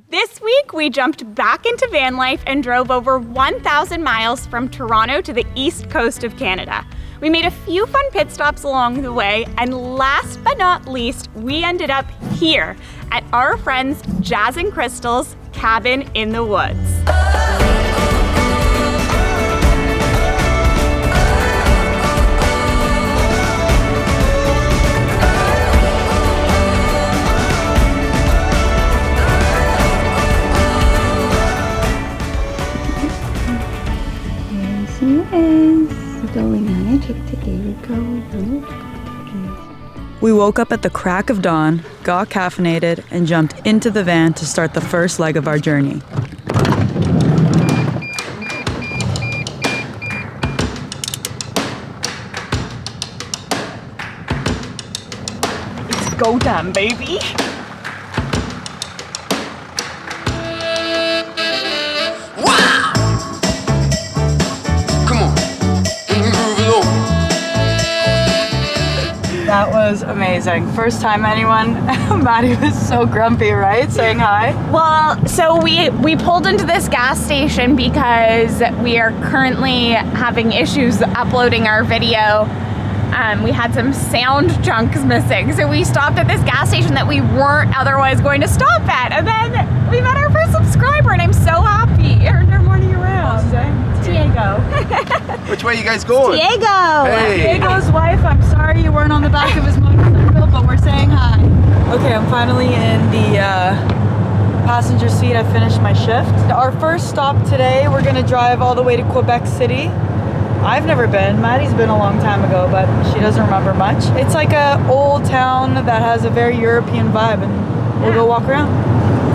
This week, we jumped back into van life and drove over 1,000 miles from Toronto to the east coast of Canada. We made a few fun pit stops along the way, and last but not least, we ended up here at our friends Jazz and Crystal's cabin in the woods. We woke up at the crack of dawn, got caffeinated, and jumped into the van to start the first leg of our journey. It's go time, baby. That was amazing. First time anyone, Maddie was so grumpy, right? Saying hi. Well, so we pulled into this gas station because we are currently having issues uploading our video. We had some sound chunks missing, so we stopped at this gas station that we weren't otherwise going to stop at, and then we met our first subscriber, and I'm so happy. Earned her morning around. Diego. Which way are you guys going? Diego! Hey. Diego's wife, I'm sorry you weren't on the back of his motorcycle, but we're saying hi. Okay, I'm finally in the passenger seat. I finished my shift. Our first stop today, we're gonna drive all the way to Quebec City. I've never been. Maddie's been a long time ago, but she doesn't remember much. It's like a old town that has a very European vibe, and we'll go walk around.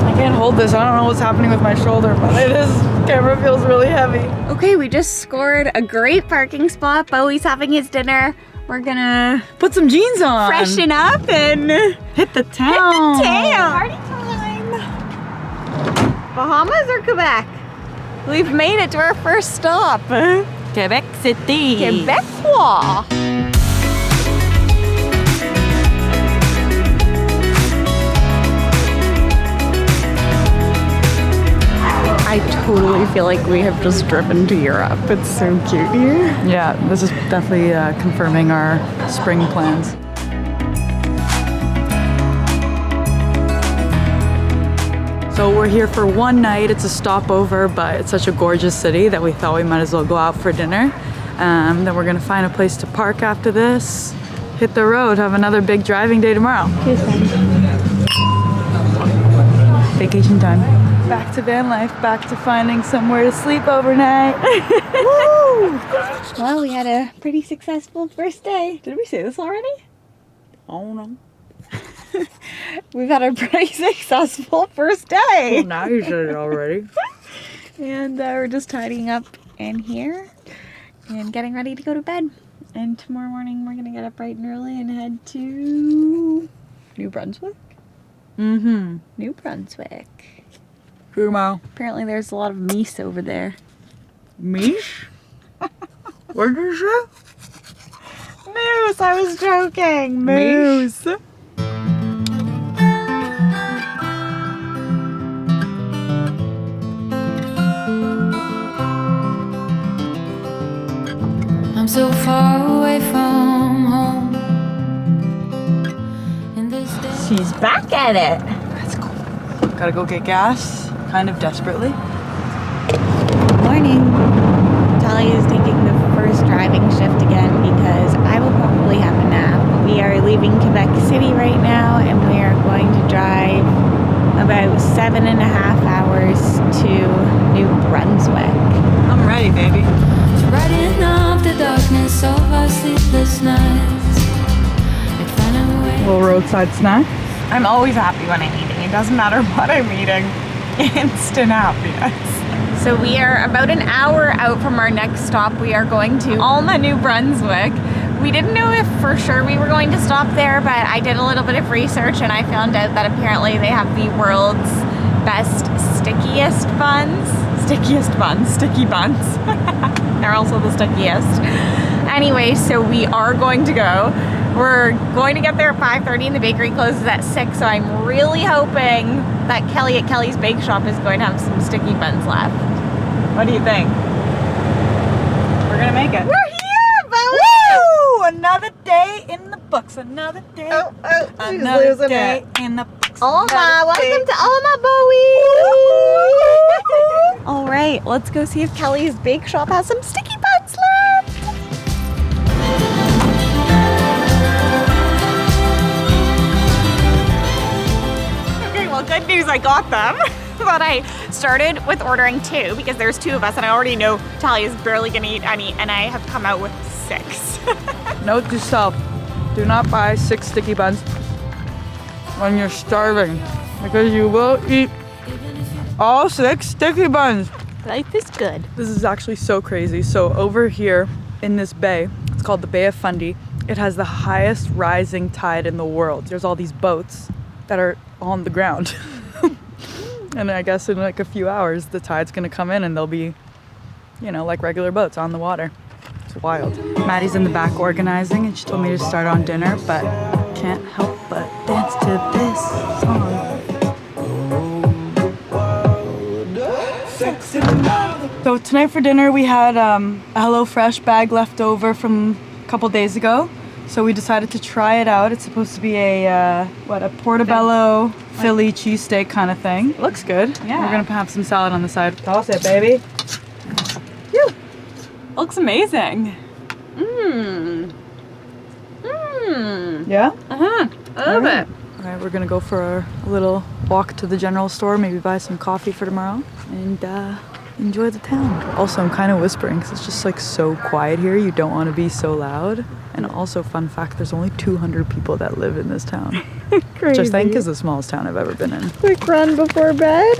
I can't hold this. I don't know what's happening with my shoulder, but this camera feels really heavy. Okay, we just scored a great parking spot. Bowie's having his dinner. We're gonna Put some jeans on. freshen up and Hit the town. Party time. Bahamas or Quebec? We've made it to our first stop. Quebec City. Quebecois. I totally feel like we have just driven to Europe. It's so cute here. Yeah, this is definitely confirming our spring plans. So we're here for one night. It's a stopover, but it's such a gorgeous city that we thought we might as well go out for dinner. Then we're gonna find a place to park after this, hit the road, have another big driving day tomorrow. Vacation time. Back to van life, back to finding somewhere to sleep overnight. Woo! Well, we had a pretty successful first day. Did we say this already? Oh no. We've had a pretty successful first day. Well, now you said it already. And we're just tidying up in here and getting ready to go to bed. And tomorrow morning we're gonna get up bright and early and head to New Brunswick. Mm-hmm. New Brunswick. Tomorrow. Apparently there's a lot of meese over there. Meesh? What did you say? Moose, I was joking. Moose. I'm so far away from home. In this day. She's back at it. That's cool. Gotta go get gas, kind of desperately. Morning. Tali is taking the first driving shift again because I will probably have a nap. We are leaving Quebec City right now and we are going to drive about 7.5 hours to New Brunswick. I'm ready, baby. Writing off the darkness of our sleepless nights. Like finding a way. Little roadside snack. I'm always happy when I'm eating. It doesn't matter what I'm eating. Instant happiness. So we are about an hour out from our next stop. We are going to Alma, New Brunswick. We didn't know if for sure we were going to stop there, but I did a little bit of research and I found out that apparently they have the world's best stickiest buns. Sticky buns. They're also the stickiest. Anyway, so we are going to go. We're going to get there at 5:30 and the bakery closes at 6, so I'm really hoping that Kelly at Kelly's Bake Shop is going to have some sticky buns left. What do you think? We're gonna make it. We're here, Bowie! Woo! Another day in the books. Another day. Another day in the books. Alma, welcome to Alma, Bowie! All right, let's go see if Kelly's Bake Shop has some sticky buns left. Okay, well, good news, I got them. But I started with ordering 2 because there's 2 of us and I already know Talia's barely gonna eat any and I have come out with 6. Note to self, do not buy 6 sticky buns when you're starving because you will eat all 6 sticky buns. Life is good. This is actually so crazy. So over here in this bay, it's called the Bay of Fundy. It has the highest rising tide in the world. There's all these boats that are on the ground. And I guess in like a few hours, the tide's gonna come in and they'll be, you know, like regular boats on the water. It's wild. Maddie's in the back organizing and she told me to start on dinner, but can't help but dance to this song. So tonight for dinner we had a HelloFresh bag left over from a couple days ago. So we decided to try it out. It's supposed to be a portobello Philly cheesesteak kind of thing. It looks good. Yeah. We're gonna have some salad on the side. Toss it, baby. Phew. Looks amazing. Mmm. Mmm. Yeah? Uh-huh. I love it. All right, we're gonna go for a little walk to the general store, maybe buy some coffee for tomorrow, and enjoy the town. Also, I'm kind of whispering because it's just like so quiet here. You don't want to be so loud. And also, fun fact, there's only 200 people that live in this town. Crazy. Which I think is the smallest town I've ever been in. Quick run before bed.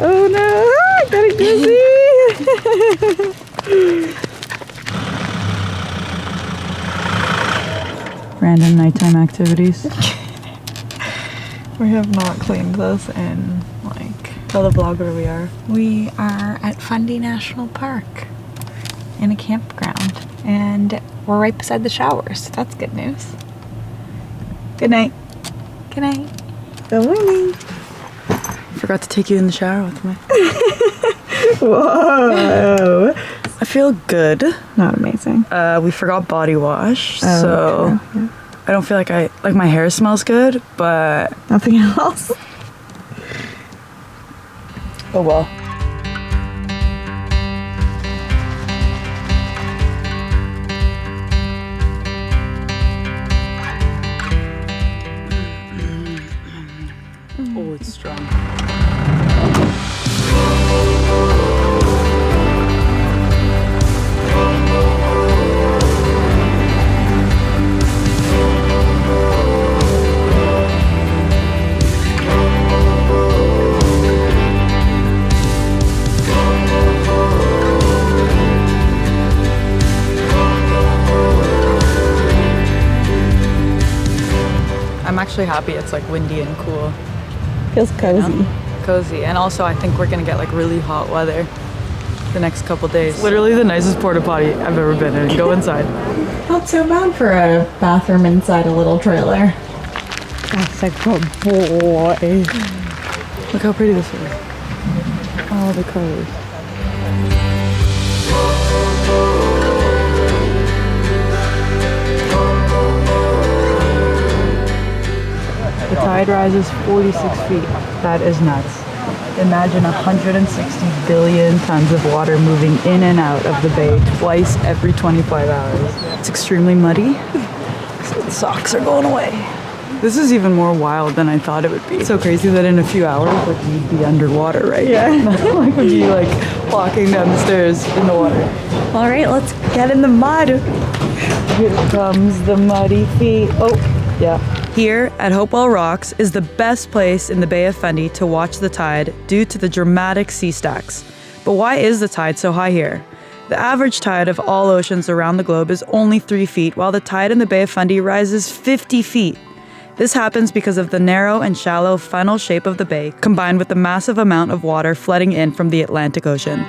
Oh no, I got a dizzy. Random nighttime activities. We have not cleaned this in Tell the vlog where we are. We are at Fundy National Park in a campground and we're right beside the showers. That's good news. Good night. Good night. Good morning. Forgot to take you in the shower with me. Whoa. I feel good. Not amazing. We forgot body wash, so okay. I don't feel like my hair smells good, but Nothing else. oh well. Oh, it's strong. I'm actually happy it's like windy and cool. Feels cozy. You know? Cozy. And also I think we're gonna get like really hot weather the next couple days. It's literally the nicest porta potty I've ever been in. Go inside. Not so bad for a bathroom inside a little trailer. That's a good boy. Look how pretty this is. All the colors. The tide rises 46 feet. That is nuts. Imagine 160 billion tons of water moving in and out of the bay twice every 25 hours. It's extremely muddy, so the socks are going away. This is even more wild than I thought it would be. It's so crazy that in a few hours, like, we'd be underwater, right? Yeah. Like, we'd be like walking down the stairs in the water. All right, let's get in the mud. Here comes the muddy feet. Oh, yeah. Here at Hopewell Rocks is the best place in the Bay of Fundy to watch the tide due to the dramatic sea stacks. But why is the tide so high here? The average tide of all oceans around the globe is only 3 feet, while the tide in the Bay of Fundy rises 50 feet. This happens because of the narrow and shallow funnel shape of the bay, combined with the massive amount of water flooding in from the Atlantic Ocean.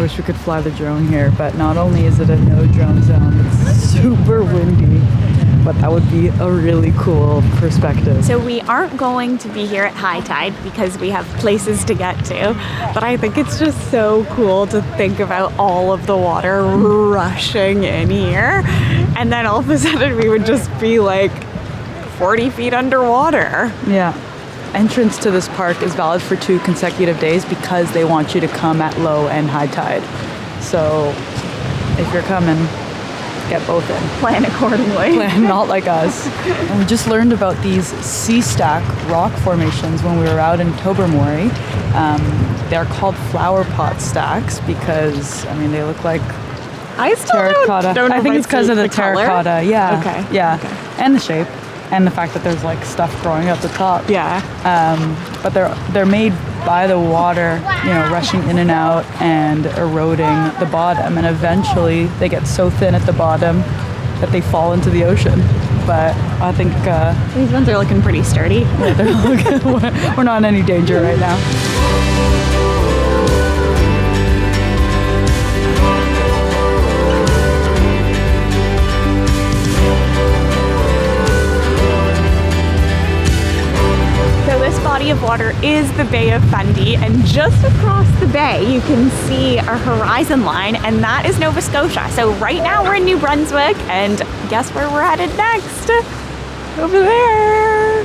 wish we could fly the drone here, but not only is it a no drone zone, it's super windy, but that would be a really cool perspective. So we aren't going to be here at high tide because we have places to get to, but I think it's just so cool to think about all of the water rushing in here, and then all of a sudden we would just be like 40 feet underwater. Yeah. Entrance to this park is valid for 2 consecutive days because they want you to come at low and high tide. So if you're coming, get both in. Plan accordingly. Plan not like us. And we just learned about these sea stack rock formations when we were out in Tobermory. They're called flower pot stacks because, I mean, they look like I still terracotta. don't know I think if it's because of the color. terracotta. Yeah. Okay. Yeah. Okay. And the shape. And the fact that there's like stuff growing at the top. Yeah. But they're made by the water, you know, rushing in and out and eroding the bottom, and eventually they get so thin at the bottom that they fall into the ocean. But I think These ones are looking pretty sturdy. we're not in any danger right now. Body of water is the Bay of Fundy, and just across the bay you can see our horizon line, and that is Nova Scotia. So right now we're in New Brunswick, and guess where we're headed next? Over there.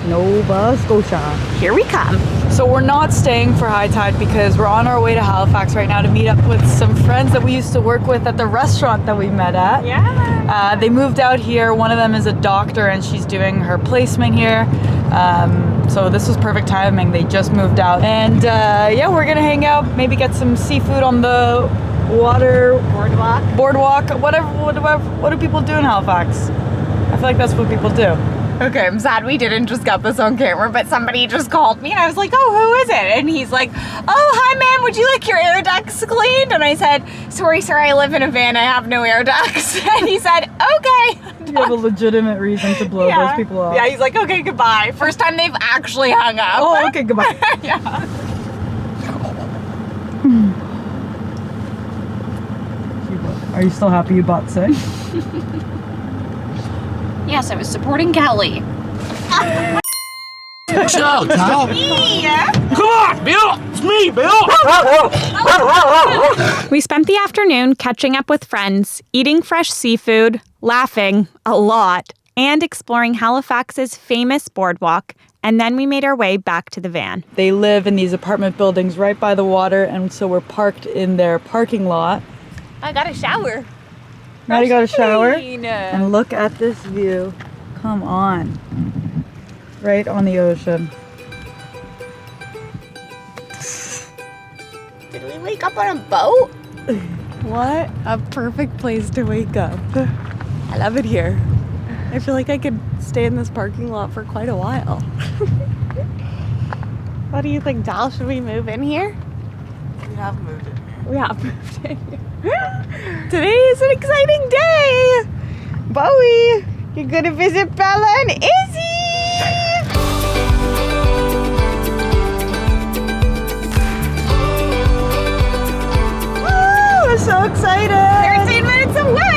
Nova Scotia. Here we come. So we're not staying for high tide because we're on our way to Halifax right now to meet up with some friends that we used to work with at the restaurant that we met at. Yeah. They moved out here. One of them is a doctor and she's doing her placement here. So this was perfect timing. They just moved out. And yeah, we're gonna hang out, maybe get some seafood on the water boardwalk. What do people do in Halifax? I feel like that's what people do. Okay, I'm sad we didn't just get this on camera, but somebody just called me and I was like, oh, who is it? And he's like, oh, hi ma'am, would you like your air ducts cleaned? And I said, sorry sir, I live in a van, I have no air ducts. And he said, okay. You have a legitimate reason to blow those people off. Yeah, he's like, okay, goodbye. First time they've actually hung up. Oh, okay, goodbye. Yeah. Are you still happy you bought 6? Yes, I was supporting Kelly. Chill out, Tal. Yeah. Come on, Bill. It's me, Bill. We spent the afternoon catching up with friends, eating fresh seafood, laughing a lot, and exploring Halifax's famous boardwalk, and then we made our way back to the van. They live in these apartment buildings right by the water, and so we're parked in their parking lot. I got a shower. Maddie got a shower. Clean. And look at this view. Come on. Right on the ocean. Did we wake up on a boat? What a perfect place to wake up. I love it here. I feel like I could stay in this parking lot for quite a while. What do you think, Tal? Should we move in here? We have moved it. We have moved in here. Today is an exciting day. Bowie, you're gonna visit Bella and Izzy. Woo, we're so excited. 13 minutes away.